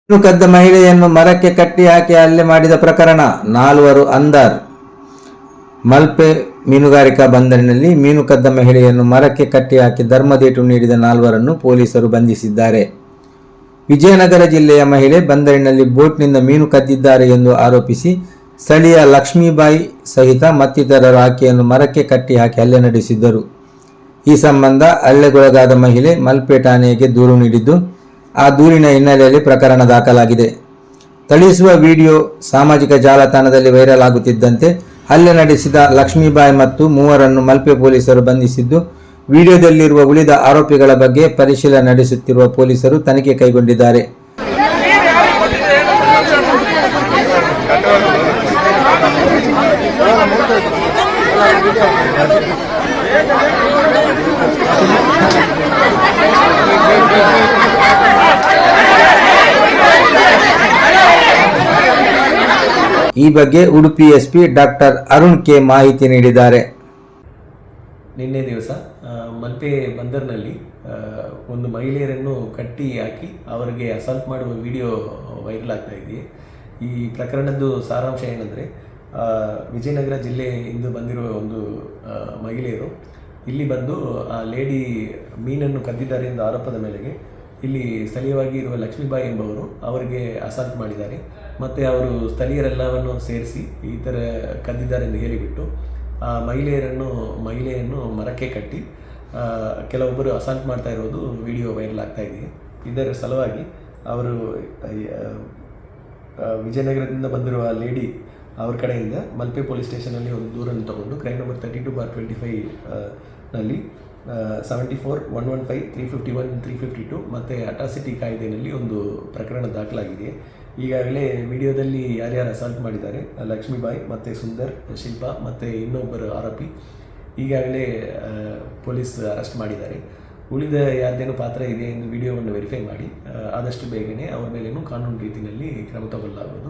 ಮೀನು ಕದ್ದ ಮಹಿಳೆಯನ್ನು ಮರಕ್ಕೆ ಕಟ್ಟಿ ಹಾಕಿ ಹಲ್ಲೆ ಮಾಡಿದ ಪ್ರಕರಣ, 4 ಅಂಧರ್. ಮಲ್ಪೆ ಮೀನುಗಾರಿಕಾ ಬಂದರಿನಲ್ಲಿ ಮೀನು ಕದ್ದ ಮಹಿಳೆಯನ್ನು ಮರಕ್ಕೆ ಕಟ್ಟಿ ಹಾಕಿ ಧರ್ಮದೇಟು ನೀಡಿದ 4ರನ್ನು ಪೊಲೀಸರು ಬಂಧಿಸಿದ್ದಾರೆ. ವಿಜಯನಗರ ಜಿಲ್ಲೆಯ ಮಹಿಳೆ ಬಂದರಿನಲ್ಲಿ ಬೋಟ್ನಿಂದ ಮೀನು ಕದ್ದಿದ್ದಾರೆ ಎಂದು ಆರೋಪಿಸಿ ಸ್ಥಳೀಯ ಲಕ್ಷ್ಮೀಬಾಯಿ ಸಹಿತ ಮತ್ತಿತರರು ಆಕೆಯನ್ನು ಮರಕ್ಕೆ ಕಟ್ಟಿ ಹಾಕಿ ಹಲ್ಲೆ ನಡೆಸಿದ್ದರು. ಈ ಸಂಬಂಧ ಹಲ್ಲೆಗೊಳಗಾದ ಮಹಿಳೆ ಮಲ್ಪೆ ಠಾಣೆಗೆ ದೂರು ನೀಡಿದ್ದು, ಆ ದೂರಿನ ಹಿನ್ನೆಲೆಯಲ್ಲಿ ಪ್ರಕರಣ ದಾಖಲಾಗಿದೆ. ಥಳಿಸುವ ವಿಡಿಯೋ ಸಾಮಾಜಿಕ ಜಾಲತಾಣದಲ್ಲಿ ವೈರಲ್ ಆಗುತ್ತಿದ್ದಂತೆ ಹಲ್ಲೆ ನಡೆಸಿದ ಲಕ್ಷ್ಮೀಬಾಯಿ ಮತ್ತು 3ರನ್ನು ಮಲ್ಪೆ ಪೊಲೀಸರು ಬಂಧಿಸಿದ್ದು, ವಿಡಿಯೋದಲ್ಲಿರುವ ಉಳಿದ ಆರೋಪಿಗಳ ಬಗ್ಗೆ ಪರಿಶೀಲನೆ ನಡೆಸುತ್ತಿರುವ ಪೊಲೀಸರು ತನಿಖೆ ಕೈಗೊಂಡಿದ್ದಾರೆ. ಈ ಬಗ್ಗೆ Udupi SP doctor Arun K ಮಾಹಿತಿ ನೀಡಿದ್ದಾರೆ. ನಿನ್ನೆ ದಿವಸ ಮಲ್ಪೆ ಬಂದರ್ನಲ್ಲಿ ಒಂದು ಮಹಿಳೆಯರನ್ನು ಕಟ್ಟಿ ಹಾಕಿ ಅವರಿಗೆ ಅಸಾಲ್ಟ್ ಮಾಡುವ ವಿಡಿಯೋ ವೈರಲ್ ಆಗ್ತಾ ಇದೆ. ಈ ಪ್ರಕರಣದ್ದು ಸಾರಾಂಶ ಏನಂದರೆ, ವಿಜಯನಗರ ಜಿಲ್ಲೆಯಿಂದ ಬಂದಿರುವ ಒಂದು ಮಹಿಳೆಯರು ಇಲ್ಲಿ ಬಂದು ಆ ಲೇಡಿ ಮೀನನ್ನು ಕದ್ದಿದ್ದಾರೆ ಎಂಬ ಆರೋಪದ ಮೇಲೆಗೆ ಇಲ್ಲಿ ಸ್ಥಳೀಯವಾಗಿ ಇರುವ ಲಕ್ಷ್ಮೀಬಾಯಿ ಎಂಬವರು ಅವರಿಗೆ ಅಸಾಲ್ಟ್ ಮಾಡಿದ್ದಾರೆ. ಮತ್ತು ಅವರು ಸ್ಥಳೀಯರೆಲ್ಲವನ್ನು ಸೇರಿಸಿ ಈ ಥರ ಕದ್ದಿದ್ದಾರೆ ಎಂದು ಹೇಳಿಬಿಟ್ಟು ಆ ಮಹಿಳೆಯನ್ನು ಮರಕ್ಕೆ ಕಟ್ಟಿ ಕೆಲವೊಬ್ಬರು ಅಸಾಲ್ಟ್ ಮಾಡ್ತಾ ಇರೋದು ವಿಡಿಯೋ ವೈರಲ್ ಆಗ್ತಾ ಇದೆ. ಇದರ ಸಲುವಾಗಿ ಅವರು ವಿಜಯನಗರದಿಂದ ಬಂದಿರುವ ಲೇಡಿ ಅವ್ರ ಕಡೆಯಿಂದ ಮಲ್ಪೆ ಪೊಲೀಸ್ ಸ್ಟೇಷನಲ್ಲಿ ಒಂದು ದೂರನ್ನು ತಗೊಂಡು ಕ್ರೈಮ್ ನಂಬರ್ 32/25 ನಲ್ಲಿ 74-115 351 352 ಮತ್ತು ಅಟ್ರಾಸಿಟಿ ಕಾಯ್ದೆಯಲ್ಲಿ ಒಂದು ಪ್ರಕರಣ ದಾಖಲಾಗಿದೆ. ಈಗಾಗಲೇ ವಿಡಿಯೋದಲ್ಲಿ ಯಾರ್ಯಾರು ಅಸಾಲ್ಟ್ ಮಾಡಿದ್ದಾರೆ, ಲಕ್ಷ್ಮೀಬಾಯಿ ಮತ್ತು ಸುಂದರ್, ಶಿಲ್ಪಾ ಮತ್ತು ಇನ್ನೊಬ್ಬರು ಆರೋಪಿ ಈಗಾಗಲೇ ಪೊಲೀಸ್ ಅರೆಸ್ಟ್ ಮಾಡಿದ್ದಾರೆ. ಉಳಿದ ಯಾರ್ದೇನೋ ಪಾತ್ರ ಇದೆ ಎಂದು ವಿಡಿಯೋವನ್ನು ವೆರಿಫೈ ಮಾಡಿ ಆದಷ್ಟು ಬೇಗನೆ ಅವ್ರ ಮೇಲೇನೂ ಕಾನೂನು ರೀತಿಯಲ್ಲಿ ಕ್ರಮ ತಗೊಳ್ಳಲಾಗುವುದು.